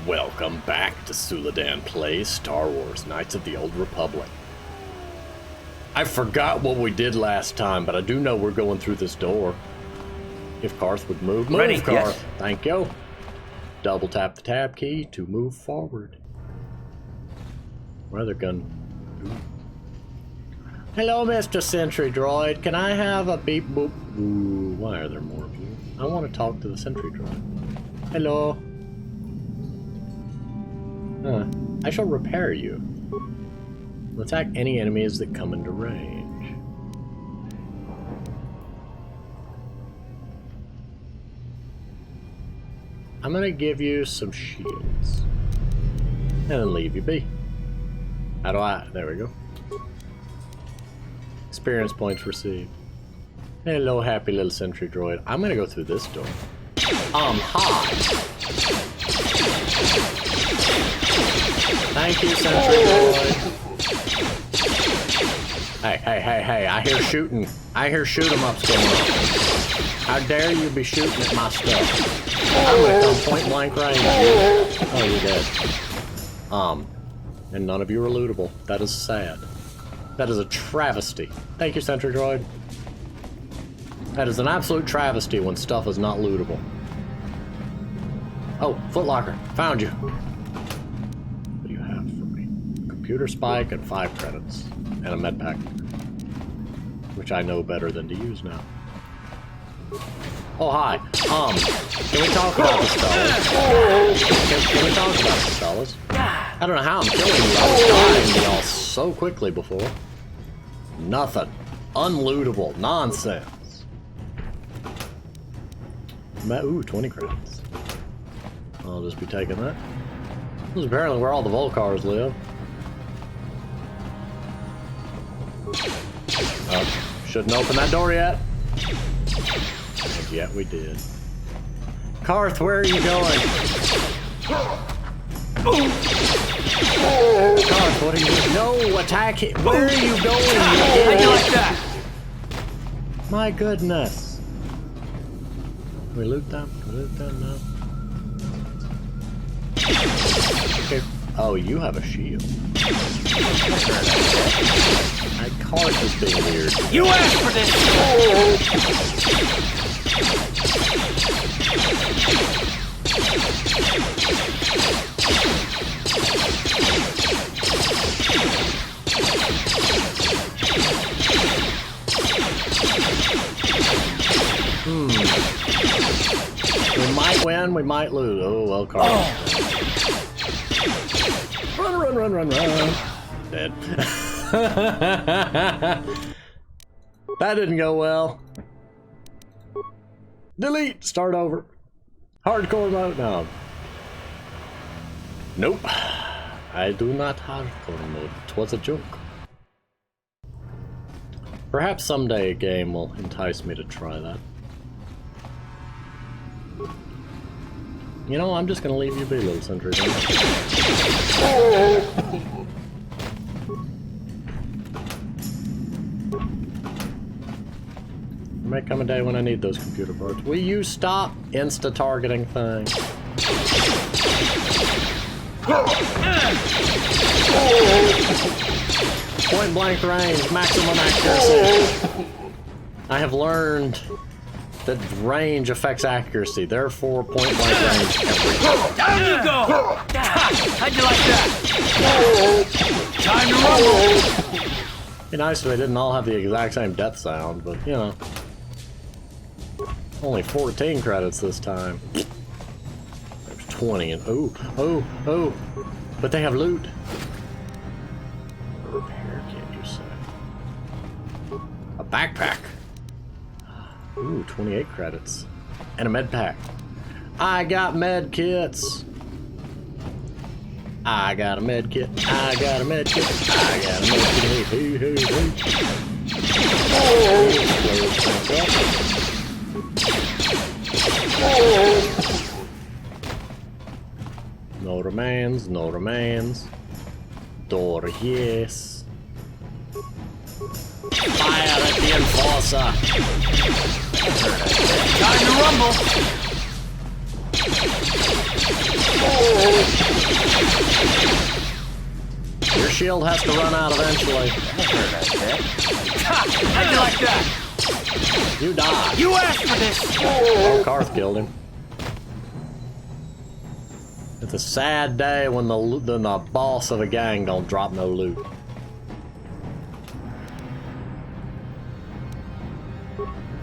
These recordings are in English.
Welcome back to Suladan Plays Star Wars Knights of the Old Republic. I forgot what we did last time, but I do know we're going through this door. If Karth would move. Move, Ready, Karth. yes. Thank you. Double tap the tab key to move forward. Rather gun. Ooh. Hello, Mr. Sentry Droid. Can I have a beep boop? Ooh, why are there more of you? I want to talk to the Sentry Droid. Hello. I shall repair you. Attack any enemies that come into range. I'm gonna give you some shields. And then leave you be. How do I? There we go. Experience points received. Hello, happy little sentry droid. I'm gonna go through this door. Hi. Thank you, sentry droid. Hey, I hear shooting. I hear shoot 'em ups going on. How dare you be shooting at my stuff? I'm gonna come point blank range. Oh, you're dead. And none of you are lootable. That is sad. That is a travesty. Thank you, sentry droid. That is an absolute travesty when stuff is not lootable. Oh, footlocker. Found you. What do you have for me? Computer spike and 5 credits. And a med pack. Which I know better than to use now. Oh, hi. Can we talk about this, fellas? Can we talk about this, fellas? I don't know how I'm killing you. I was dying to y'all so quickly before. Nothing. Unlootable. Nonsense. Ooh, 20 credits. I'll just be taking that. This is apparently where all the Volcars live. Oh, shouldn't open that door yet. And yet we did. Karth, where are you going? Karth, what are you doing? No, attack him. Where are you going? How'd you like that? My goodness. Can we loot them? Can we loot them now? Okay. Oh, you have a shield. My Karth is being weird. You asked for this! We might win, we might lose. Oh, well, Karth. Run. Dead. That didn't go well. Delete. Start over. Hardcore mode. No. Nope. I do not hardcore mode. It was a joke. Perhaps someday a game will entice me to try that. You know, I'm just gonna leave you be, little sentry. There may come a day when I need those computer parts. Will you stop insta-targeting things? Point blank range, maximum accuracy. I have learned that range affects accuracy, therefore point blank range. Down you go! How'd you like that? Time to rumble! Be nice if they didn't all have the exact same death sound, but you know. Only 14 credits this time. There's 20 and oh. But they have loot. A repair kit, you say? A backpack. Ooh, 28 credits. And a med pack. I got med kits. I got a med kit. I got a med kit. I got a med kit. Hey. No remains, no remains. Door, yes. Fire at the enforcer. Time to rumble! Your shield has to run out eventually. How'd you like that? You die. You asked for this! Oh, Karth killed him. It's a sad day when the boss of a gang don't drop no loot.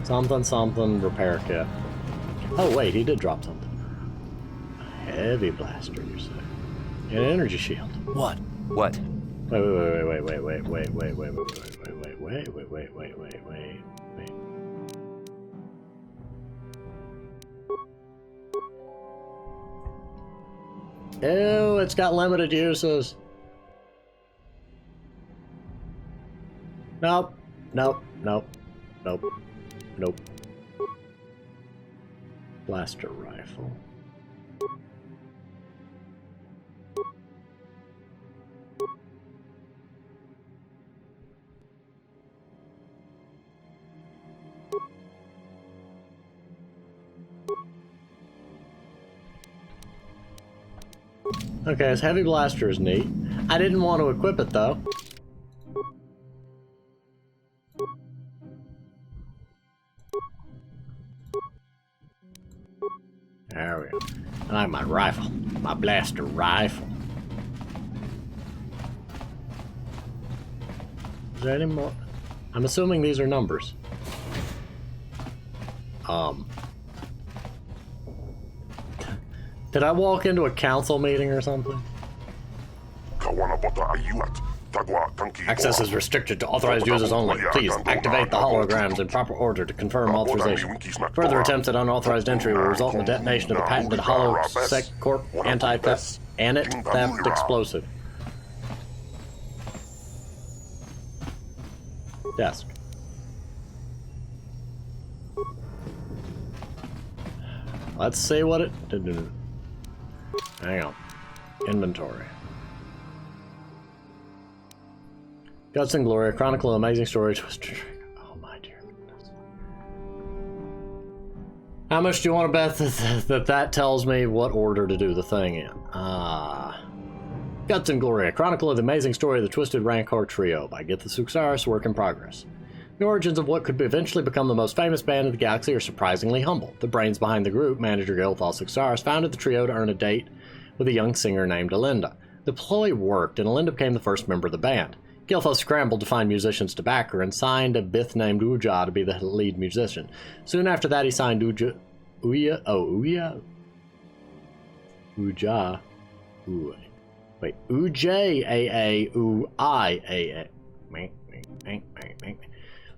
Something, something, repair kit. Oh wait, he did drop something. A heavy blaster, you say? An energy shield. What? What? Wait. Ew, it's got limited uses. Nope. Blaster rifle. Okay, his heavy blaster is neat. I didn't want to equip it though. There we go. I like my rifle. My blaster rifle. Is there any more? I'm assuming these are numbers. Did I walk into a council meeting or something? Access is restricted to authorized users only. Please activate the holograms in proper order to confirm authorization. Further attempts at unauthorized entry will result in the detonation of the patented Hollow Sec Corp anti-theft theft explosive. Desk. Let's see what it... Hang on. Inventory. Guts and Glory, a chronicle of amazing story. Oh my dear goodness. How much do you want to bet that tells me what order to do the thing in? Guts and Glory, a chronicle of the amazing story of the Twisted Rancor Trio by Get the Suxaris, work in progress. The origins of what could eventually become the most famous band in the galaxy are surprisingly humble. The brains behind the group, manager Gilthal Suxaris, founded the trio to earn a date with a young singer named Alinda. The ploy worked, and Alinda became the first member of the band. Gilthal scrambled to find musicians to back her and signed a Bith named Uja to be the lead musician. Soon after that, he signed Uja.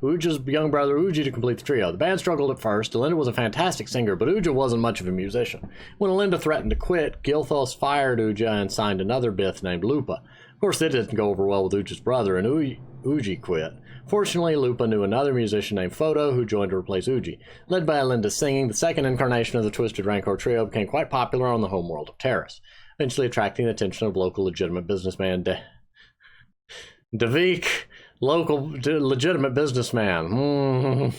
Uja's young brother Uji to complete the trio. The band struggled at first. Alinda was a fantastic singer, but Uja wasn't much of a musician. When Alinda threatened to quit, Gilthos fired Uja and signed another Bith named Lupa. Of course, it didn't go over well with Uja's brother, and Uji quit. Fortunately, Lupa knew another musician named Photo who joined to replace Uji. Led by Alinda's singing, the second incarnation of the Twisted Rancor Trio became quite popular on the homeworld of Terrace, eventually attracting the attention of local legitimate businessman Davik. Local legitimate businessman.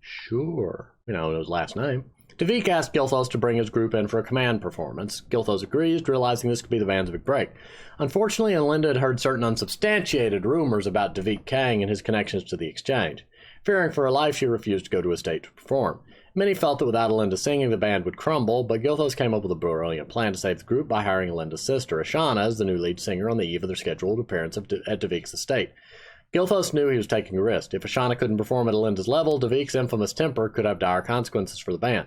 Sure. You know his last name. Davik asked Gilthos to bring his group in for a command performance. Gilthos agrees, realizing this could be the band's big break. Unfortunately, Alinda had heard certain unsubstantiated rumors about Davik Kang and his connections to the exchange. Fearing for her life, she refused to go to his state to perform. Many felt that without Alinda singing, the band would crumble, but Gilthos came up with a brilliant plan to save the group by hiring Alinda's sister, Ashana, as the new lead singer on the eve of their scheduled appearance at Davik's estate. Gilthos knew he was taking a risk. If Ashana couldn't perform at Alinda's level, Davik's infamous temper could have dire consequences for the band.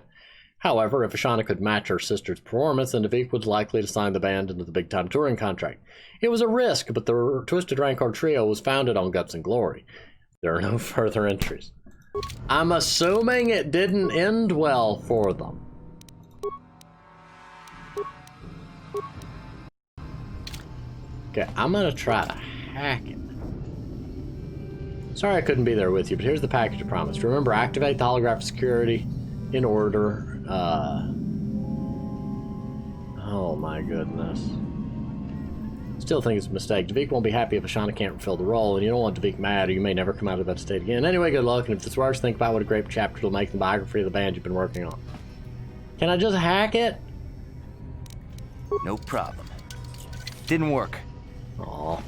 However, if Ashana could match her sister's performance, then Davik was likely to sign the band into the big-time touring contract. It was a risk, but the Twisted Rancor Trio was founded on Guts and Glory. There are no further entries. I'm assuming it didn't end well for them. Okay, I'm gonna try to hack it. Sorry I couldn't be there with you, but here's the package I promised. Remember, activate the holographic security in order. Oh my goodness. Still think it's a mistake. Davik won't be happy if Ashana can't fulfill the role, and you don't want Davik mad, or you may never come out of that state again. Anyway, good luck, and if it's worse, think about what a great chapter it'll make in the biography of the band you've been working on. Can I just hack it? No problem. Didn't work. Aw.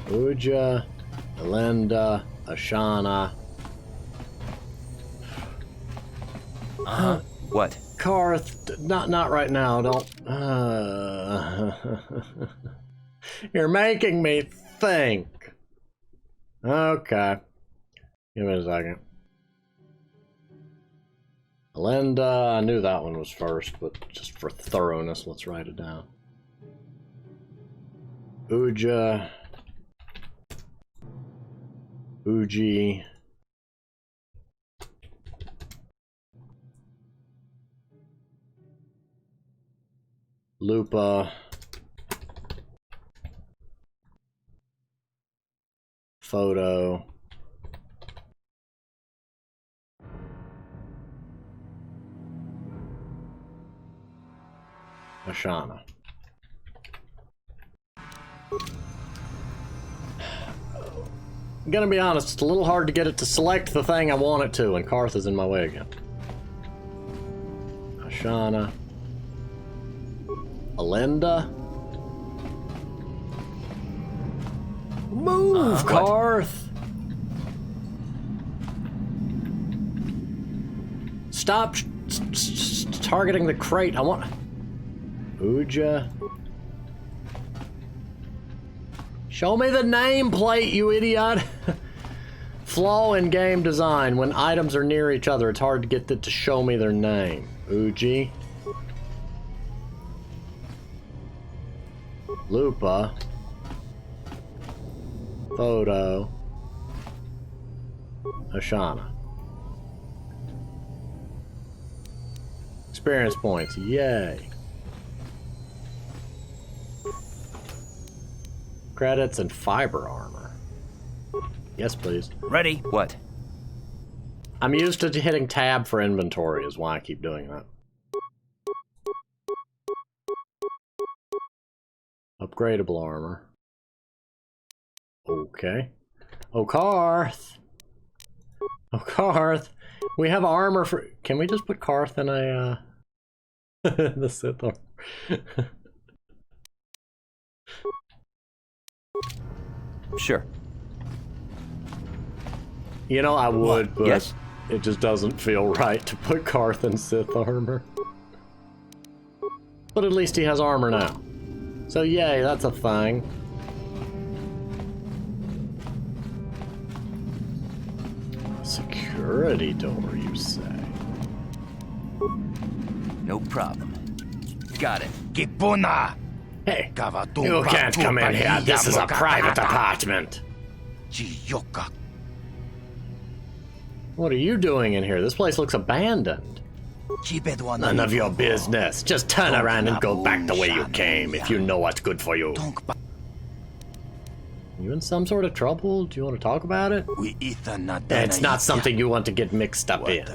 Uja, Elenda, Ashana. What? Karth, not right now, don't. You're making me think. Okay. Give me a second. Elenda, I knew that one was first, but just for thoroughness, let's write it down. Uja. Uji. Lupa. Photo. Ashana. I'm gonna be honest, it's a little hard to get it to select the thing I want it to, and Karth is in my way again. Ashana. Elenda. Move, Karth! Stop targeting the crate. I want... Uja. Show me the nameplate, you idiot! Flaw in game design. When items are near each other, it's hard to get it to show me their name. Uji. Lupa. Photo. Ashana. Experience points. Yay. Credits and fiber armor. Yes, please. Ready? What? I'm used to hitting tab for inventory is why I keep doing that. Upgradable armor. Okay. Oh, Karth! Oh, Karth! We have armor for... Can we just put Karth in a, in the Sith armor? Sure. You know, I would, but yes? it just doesn't feel right to put Karth in Sith armor. But at least he has armor now. So yay, that's a thing. Security door, you say? No problem. Got it. Hey, you can't come in here. This is a private apartment. What are you doing in here? This place looks abandoned. None of your business. Just turn around and go back the way you came if you know what's good for you. You in some sort of trouble? Do you want to talk about it? It's not something you want to get mixed up in.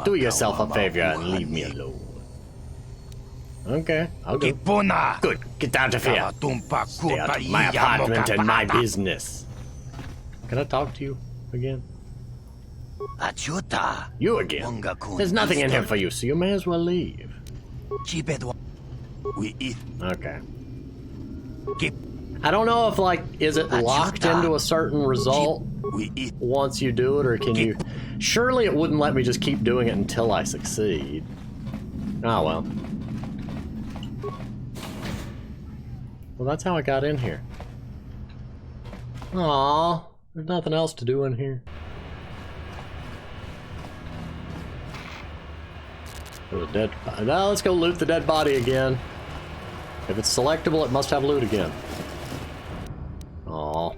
Do yourself a favor and leave me alone. Okay, I'll go. Good, get out of here. Stay out of my apartment and my business. Can I talk to you again? You again? There's nothing in here for you, so you may as well leave. Okay. I don't know if, like, is it locked into a certain result once you do it, or can you... Surely it wouldn't let me just keep doing it until I succeed. Oh, well. Well, that's how I got in here. Aww, there's nothing else to do in here. There's a dead body. Now let's go loot the dead body again. If it's selectable, it must have loot again. Aww.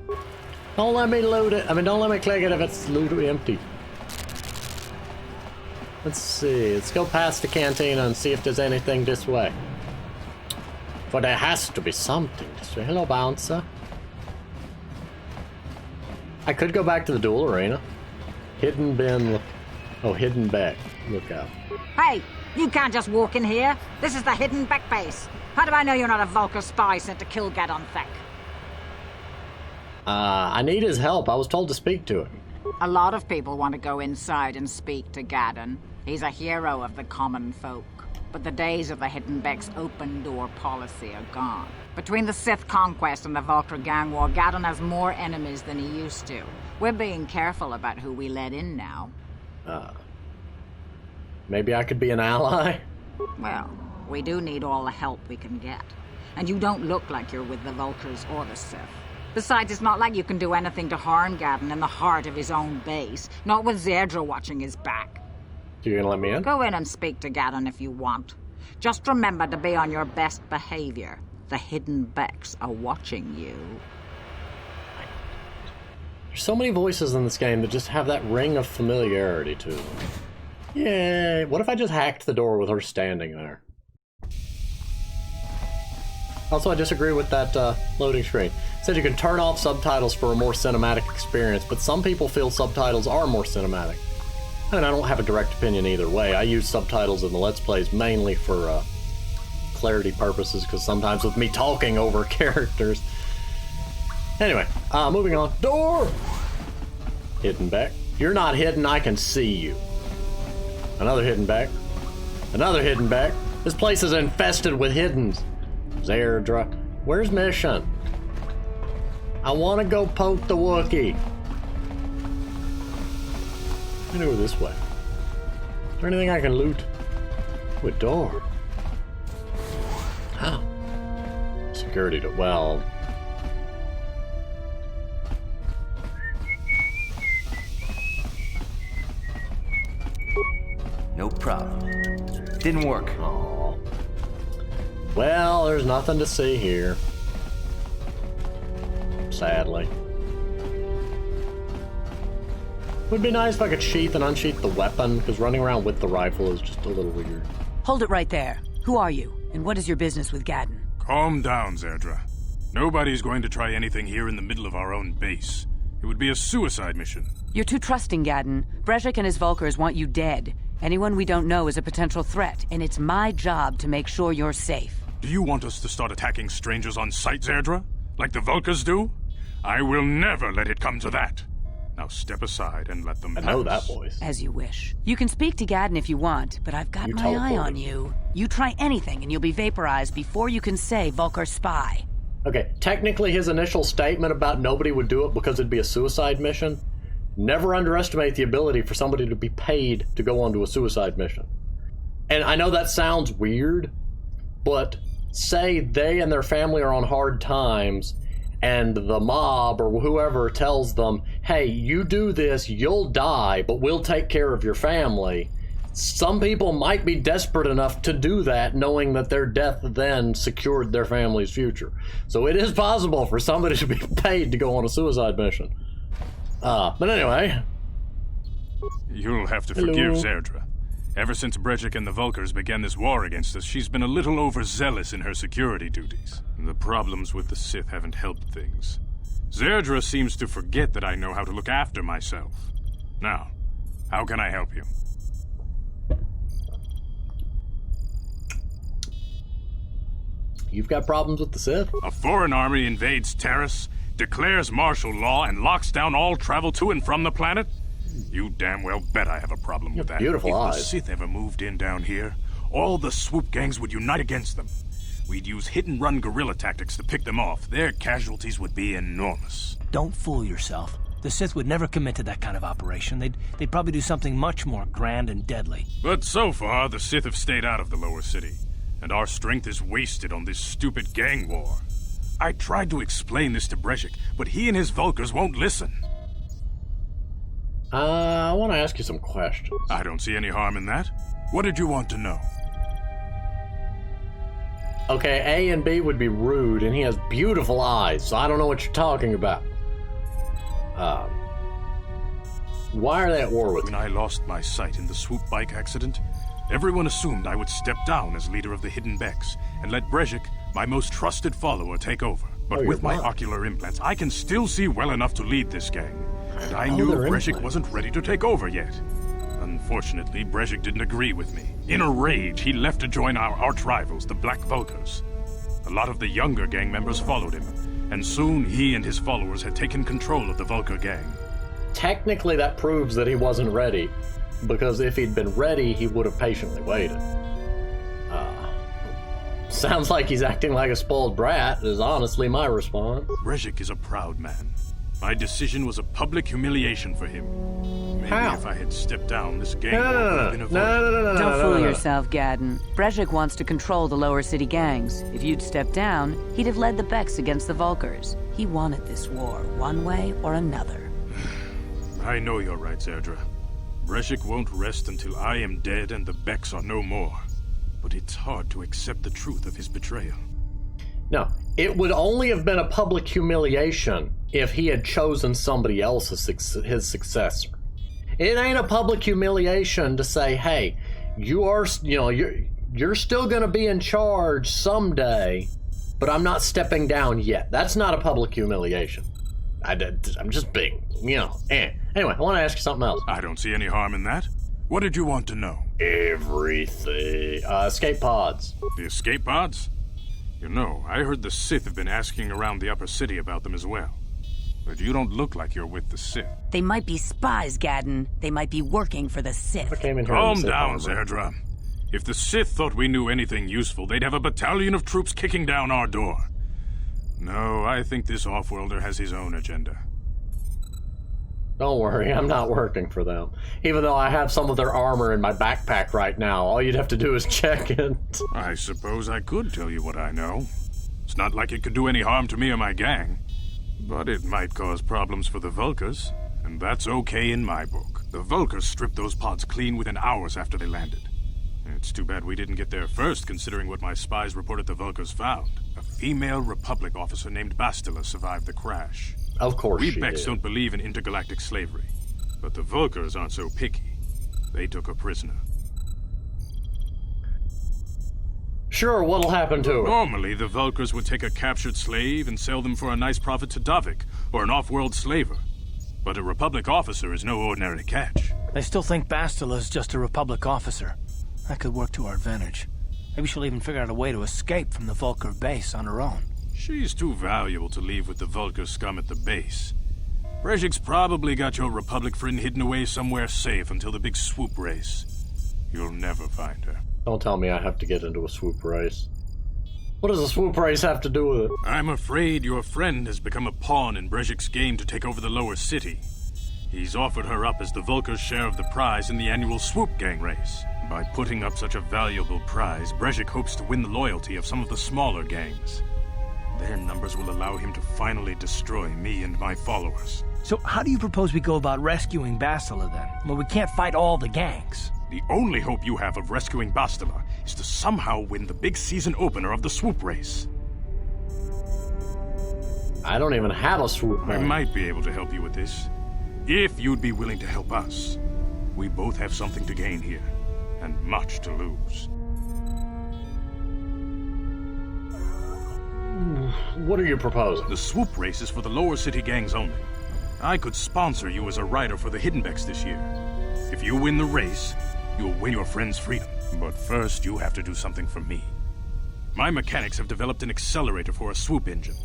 Don't let me loot it. I mean, don't let me click it if it's loot empty. Let's see. Let's go past the cantina and see if there's anything this way. For there has to be something this way. Hello, bouncer. I could go back to the duel arena. Hidden bin. Oh, Hidden Bek. Look out. Hey, you can't just walk in here. This is the Hidden Bek base. How do I know you're not a Vulcan spy sent to kill Gadon Thek? I need his help. I was told to speak to him. A lot of people want to go inside and speak to Gaddon. He's a hero of the common folk. But the days of the Hidden Beks open door policy are gone. Between the Sith conquest and the Vulcar gang war, Gaddon has more enemies than he used to. We're being careful about who we let in now. Maybe I could be an ally? Well, we do need all the help we can get. And you don't look like you're with the Vulcars or the Sith. Besides, it's not like you can do anything to harm Gaddon in the heart of his own base. Not with Zerdra watching his back. You gonna let me in? Go in and speak to Gaddon if you want. Just remember to be on your best behavior. The Hidden Beks are watching you. There's so many voices in this game that just have that ring of familiarity to them. Yay! What if I just hacked the door with her standing there? Also, I disagree with that loading screen. It said you can turn off subtitles for a more cinematic experience, but some people feel subtitles are more cinematic. And I don't have a direct opinion either way. I use subtitles in the Let's Plays mainly for clarity purposes, because sometimes with me talking over characters. Anyway, moving on. Door! Hidden Bek. You're not hidden, I can see you. Another Hidden Bek. Another Hidden Bek. This place is infested with hiddens. Zerdra. Where's mission? I want to go poke the Wookiee. I'm gonna go this way. Is there anything I can loot? Ooh, a door. How? Security door. Well. No problem. Didn't work. Aww. Well, there's nothing to see here. Sadly. Would be nice if I could sheath and unsheath the weapon, because running around with the rifle is just a little weird. Hold it right there. Who are you? And what is your business with Gaddon? Calm down, Zerdra. Nobody's going to try anything here in the middle of our own base. It would be a suicide mission. You're too trusting, Gaddon. Brezhik and his Vulcars want you dead. Anyone we don't know is a potential threat, and it's my job to make sure you're safe. Do you want us to start attacking strangers on sight, Zerdra? Like the Vulcars do? I will never let it come to that. Now step aside and let them pass. I know that voice. As you wish. You can speak to Gaddon if you want, but I've got my eye on you. You try anything and you'll be vaporized before you can say Vulcar spy. Okay, technically his initial statement about nobody would do it because it'd be a suicide mission, never underestimate the ability for somebody to be paid to go onto a suicide mission. And I know that sounds weird, but say they and their family are on hard times, and the mob or whoever tells them, hey, you do this, you'll die, but we'll take care of your family. Some people might be desperate enough to do that, knowing that their death then secured their family's future. So it is possible for somebody to be paid to go on a suicide mission. But anyway. You'll have to forgive Zerdra. Ever since Brezhik and the Vulcars began this war against us, she's been a little overzealous in her security duties. The problems with the Sith haven't helped things. Zerdra seems to forget that I know how to look after myself. Now, how can I help you? You've got problems with the Sith? A foreign army invades Terrace, declares martial law, and locks down all travel to and from the planet? You damn well bet I have a problem with that. Beautiful eyes. If the Sith ever moved in down here, all the swoop gangs would unite against them. We'd use hit-and-run guerrilla tactics to pick them off. Their casualties would be enormous. Don't fool yourself. The Sith would never commit to that kind of operation. They'd probably do something much more grand and deadly. But so far, the Sith have stayed out of the lower city, and our strength is wasted on this stupid gang war. I tried to explain this to Brezhik, but he and his Vulcars won't listen. I want to ask you some questions. I don't see any harm in that. What did you want to know? Okay, A and B would be rude, and he has beautiful eyes, so I don't know what you're talking about. Why are they at war with When you? I lost my sight in the swoop bike accident, everyone assumed I would step down as leader of the Hidden Beks and let Brezhik, my most trusted follower, take over. But with my ocular implants, I can still see well enough to lead this gang. And I knew Brezhik wasn't ready to take over yet. Unfortunately, Brezhik didn't agree with me. In a rage, he left to join our arch-rivals, the Black Vulcars. A lot of the younger gang members followed him, and soon he and his followers had taken control of the Vulkar gang. Technically, that proves that he wasn't ready, because if he'd been ready, he would have patiently waited. Sounds like he's acting like a spoiled brat, is honestly my response. Brejik is a proud man. My decision was a public humiliation for him. Maybe How? if I had stepped down, this gang war would have been averted. Don't fool yourself, Gadden. Brejik wants to control the lower city gangs. If you'd stepped down, he'd have led the Beks against the Vulkars. He wanted this war, one way or another. I know you're right, Zerdra. Brejik won't rest until I am dead and the Beks are no more. But it's hard to accept the truth of his betrayal. No, it would only have been a public humiliation if he had chosen somebody else as his successor. It ain't a public humiliation to say, hey, you're still going to be in charge someday, but I'm not stepping down yet. That's not a public humiliation. I'm just being, Anyway, I want to ask you something else. I don't see any harm in that. What did you want to know? Everything. Escape pods. The escape pods? I heard the Sith have been asking around the upper city about them as well. But you don't look like you're with the Sith. They might be spies, Gadden. They might be working for the Sith. Calm down, Zerdra. If the Sith thought we knew anything useful, they'd have a battalion of troops kicking down our door. No, I think this off-worlder has his own agenda. Don't worry, I'm not working for them. Even though I have some of their armor in my backpack right now, all you'd have to do is check it. I suppose I could tell you what I know. It's not like it could do any harm to me or my gang. But it might cause problems for the Vulkars, and that's okay in my book. The Vulkars stripped those pods clean within hours after they landed. It's too bad we didn't get there first, considering what my spies reported the Vulkars found. A female Republic officer named Bastila survived the crash. Of course We she Beks did. don't believe in intergalactic slavery, but the Vulkars aren't so picky. They took a prisoner. Sure, what'll happen to her? Normally, the Vulkars would take a captured slave and sell them for a nice profit to Davik, or an off-world slaver. But a Republic officer is no ordinary catch. They still think Bastila is just a Republic officer. That could work to our advantage. Maybe she'll even figure out a way to escape from the Vulkar base on her own. She's too valuable to leave with the Vulkar scum at the base. Brejik's probably got your Republic friend hidden away somewhere safe until the big swoop race. You'll never find her. Don't tell me I have to get into a swoop race. What does a swoop race have to do with it? I'm afraid your friend has become a pawn in Brejik's game to take over the lower city. He's offered her up as the Vulkar's share of the prize in the annual swoop gang race. By putting up such a valuable prize, Brejik hopes to win the loyalty of some of the smaller gangs. Their numbers will allow him to finally destroy me and my followers. So how do you propose we go about rescuing Bastila then? Well, we can't fight all the gangs. The only hope you have of rescuing Bastila is to somehow win the big season opener of the swoop race. I don't even have a swoop I race. might be able to help you with this, if you'd be willing to help us. We both have something to gain here, and much to lose. What are you proposing? The swoop race is for the lower city gangs only. I could sponsor you as a rider for the Hidden Beks this year. If you win the race, you'll win your friend's freedom. But first, you have to do something for me. My mechanics have developed an accelerator for a swoop engine.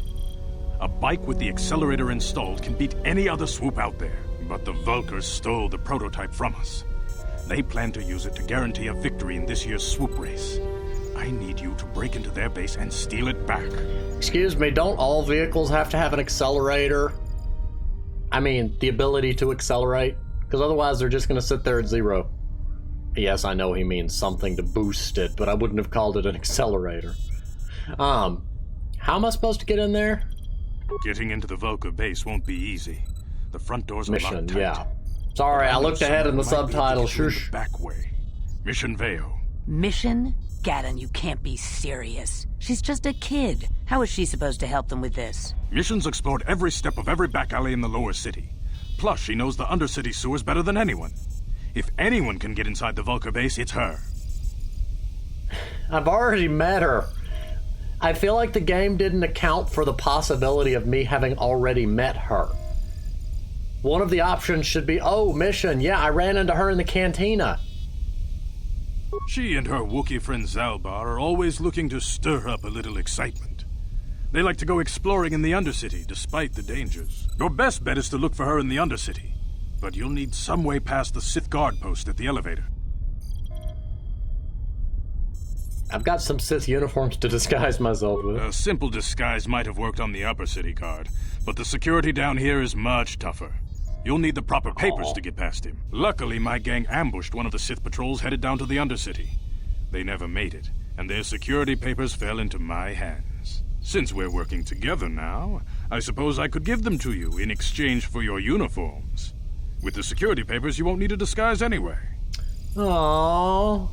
A bike with the accelerator installed can beat any other swoop out there. But the Vulkars stole the prototype from us. They plan to use it to guarantee a victory in this year's swoop race. I need you to break into their base and steal it back. Excuse me, don't all vehicles have to have an accelerator? I mean, the ability to accelerate? Because otherwise they're just going to sit there at zero. Yes, I know he means something to boost it, but I wouldn't have called it an accelerator. How am I supposed to get in there? Getting into the Vulkar base won't be easy. The front doors are Mission, locked tight. yeah. Sorry, I looked ahead in the subtitle. Shush. Back way. Mission Veo. Mission? Gadden, you can't be serious. She's just a kid. How is she supposed to help them with this? Mission's explored every step of every back alley in the lower city. Plus, she knows the undercity sewers better than anyone. If anyone can get inside the Vulkar base, it's her. I've already met her. I feel like the game didn't account for the possibility of me having already met her. One of the options should be, oh, Mission, yeah, I ran into her in the cantina. She and her Wookiee friend Zalbar are always looking to stir up a little excitement. They like to go exploring in the Undercity, despite the dangers. Your best bet is to look for her in the Undercity. But you'll need some way past the Sith guard post at the elevator. I've got some Sith uniforms to disguise myself with. A simple disguise might have worked on the Upper City guard, but the security down here is much tougher. You'll need the proper papers to get past him. Luckily, my gang ambushed one of the Sith patrols headed down to the Undercity. They never made it, and their security papers fell into my hands. Since we're working together now, I suppose I could give them to you in exchange for your uniforms. With the security papers, you won't need a disguise anyway. Aww.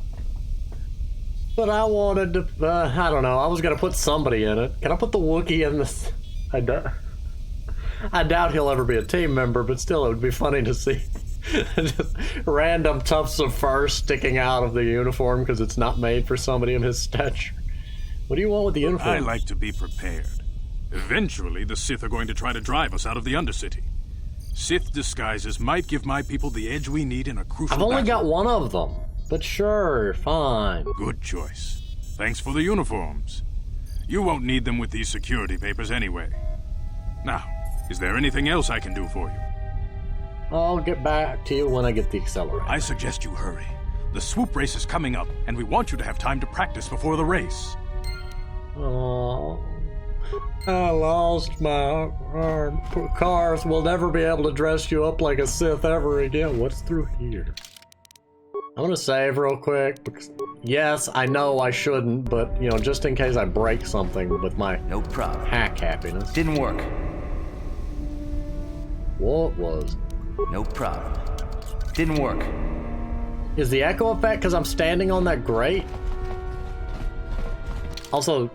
But I wanted to, I don't know, I was gonna put somebody in it. Can I put the Wookiee in this? I doubt he'll ever be a team member, but still it would be funny to see just random tufts of fur sticking out of the uniform because it's not made for somebody of his stature. What do you want with the uniform? I like to be prepared. Eventually, the Sith are going to try to drive us out of the Undercity. Sith disguises might give my people the edge we need in a crucial I've only battle. got one of them, but sure, fine. Good choice. Thanks for the uniforms. You won't need them with these security papers anyway. Now, is there anything else I can do for you? I'll get back to you when I get the accelerator. I suggest you hurry. The swoop race is coming up, and we want you to have time to practice before the race. Oh, I lost my arm. Karth will never be able to dress you up like a Sith ever again. What's through here? I'm gonna save real quick. Because, yes, I know I shouldn't, but, you know, just in case I break something with my No problem. hack happiness. Didn't work. What was? No problem. Didn't work. Is the echo effect because I'm standing on that grate? Also,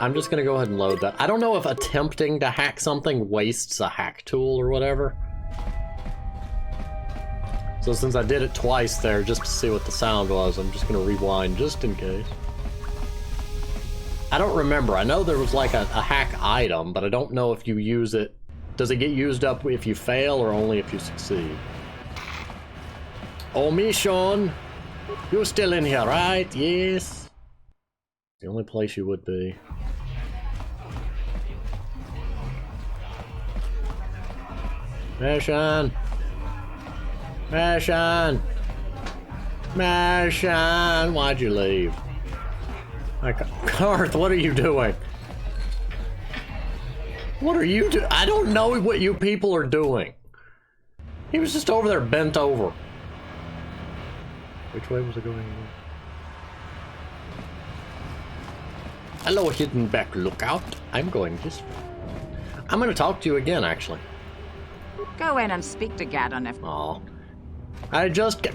I'm just gonna go ahead and load that. I don't know if attempting to hack something wastes a hack tool or whatever. So since I did it twice there just to see what the sound was, I'm just gonna rewind just in case. I don't remember. I know there was like a hack item, but I don't know if you use it. Does it get used up if you fail or only if you succeed? Oh, Michonne, you're still in here, right? Yes. The only place you would be. Michonne. Michonne. Michonne, why'd you leave? Karth, what are you doing? What are you doing? I don't know what you people are doing. He was just over there bent over. Which way was it going? Hello, Hidden Bek lookout. I'm going this way. I'm going to talk to you again, actually. Go in and speak to Gadon if... Oh, I just get...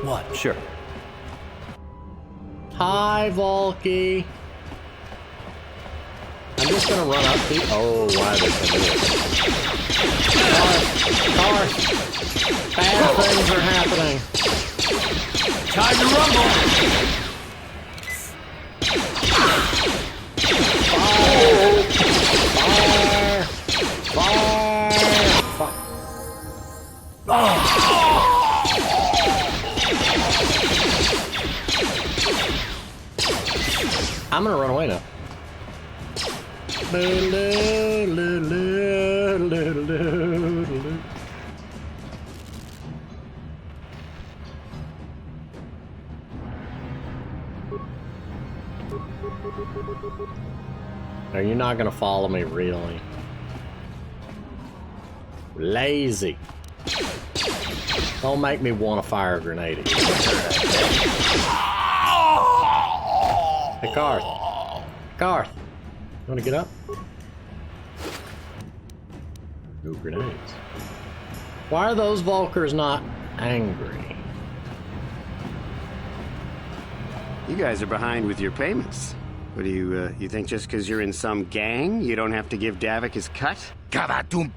What? Sure. Hi, Volky. I'm just gonna run up the... Oh, why did I do it? Karth! Bad things are happening. Time to rumble! Fire! I'm gonna run away now. Are you not gonna follow me, really? Lazy. Don't make me want to fire a grenade again. Hey, Karth. Karth. You wanna get up? No grenades. Why are those Vulkars not angry? You guys are behind with your payments. What do you think just because you're in some gang, you don't have to give Davik his cut? I don't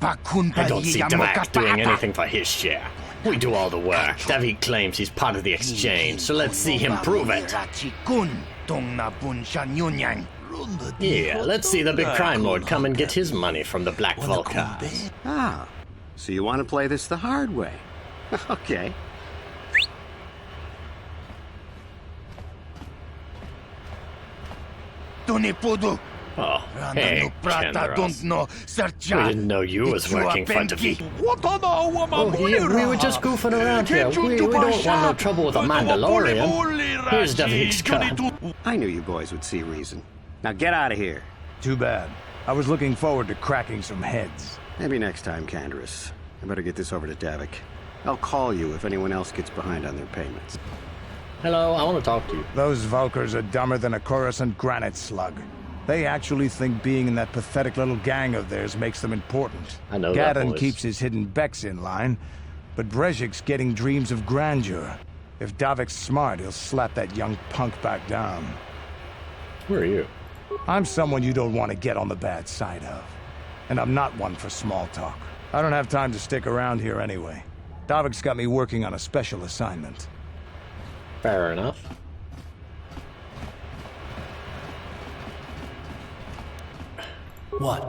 see Davik doing anything for his share. We do all the work. Davik claims he's part of the exchange, so let's see him prove it. Yeah, let's see the big crime lord come and get his money from the Black Vulkars. Ah, so you want to play this the hard way? Okay. Oh, hey, Chandra. We didn't know you was working for the... Oh, yeah, we were just goofing around here. We don't want no trouble with a Mandalorian. Here's the Vixka. I knew you boys would see reason. Now get out of here. Too bad. I was looking forward to cracking some heads. Maybe next time, Canderous. I better get this over to Davik. I'll call you if anyone else gets behind on their payments. Hello, I want to talk to you. Those Vulkars are dumber than a Coruscant granite slug. They actually think being in that pathetic little gang of theirs makes them important. I know that Gadon voice. keeps his hidden Beks in line, but Brezhik's getting dreams of grandeur. If Davik's smart, he'll slap that young punk back down. Who are you? I'm someone you don't want to get on the bad side of. And I'm not one for small talk. I don't have time to stick around here anyway. Davik's got me working on a special assignment. Fair enough. What?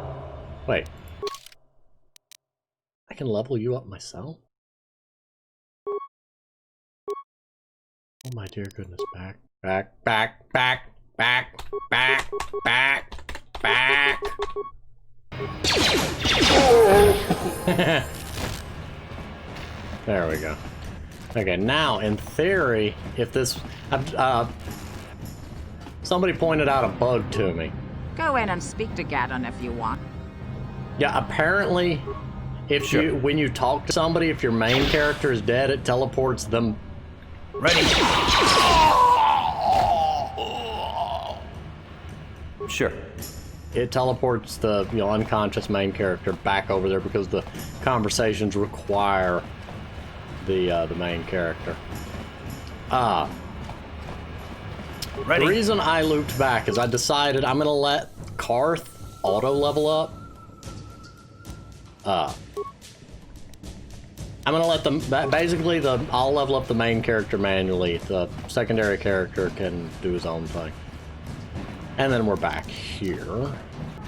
Wait. I can level you up myself? Oh my dear goodness. Back, back, back, back, back, back, back, back. There we go. Okay, now in theory, if this... somebody pointed out a bug to me. Go in and speak to Gadon if you want. Yeah, apparently, if you when you talk to somebody, if your main character is dead, it teleports them. Ready? Sure. It teleports the unconscious main character back over there because the conversations require the main character. Ready? The reason I looped back is I decided I'm gonna let Karth auto level up. I'm gonna let them basically I'll level up the main character manually. The secondary character can do his own thing. And then we're back here.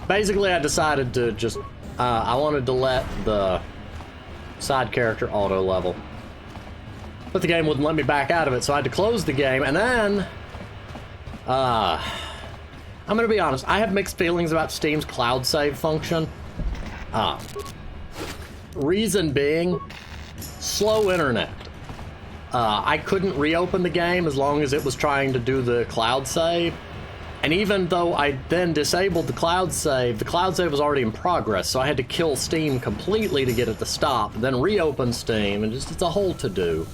Basically, I decided to just I wanted to let the side character auto level, but the game wouldn't let me back out of it, so I had to close the game. And then I'm gonna be honest, I have mixed feelings about Steam's cloud save function. Reason being, slow internet. I couldn't reopen the game as long as it was trying to do the cloud save. And even though I then disabled the cloud save was already in progress, so I had to kill Steam completely to get it to stop, then reopen Steam, and it's a whole to-do.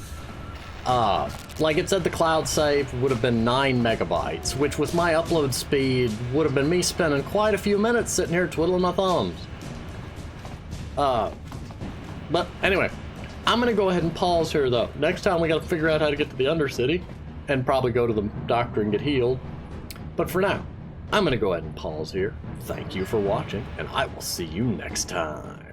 Like it said, the cloud save would have been 9 megabytes, which with my upload speed would have been me spending quite a few minutes sitting here twiddling my thumbs. But anyway, I'm gonna go ahead and pause here though. Next time we gotta figure out how to get to the Undercity, and probably go to the doctor and get healed. But for now, I'm gonna go ahead and pause here. Thank you for watching, and I will see you next time.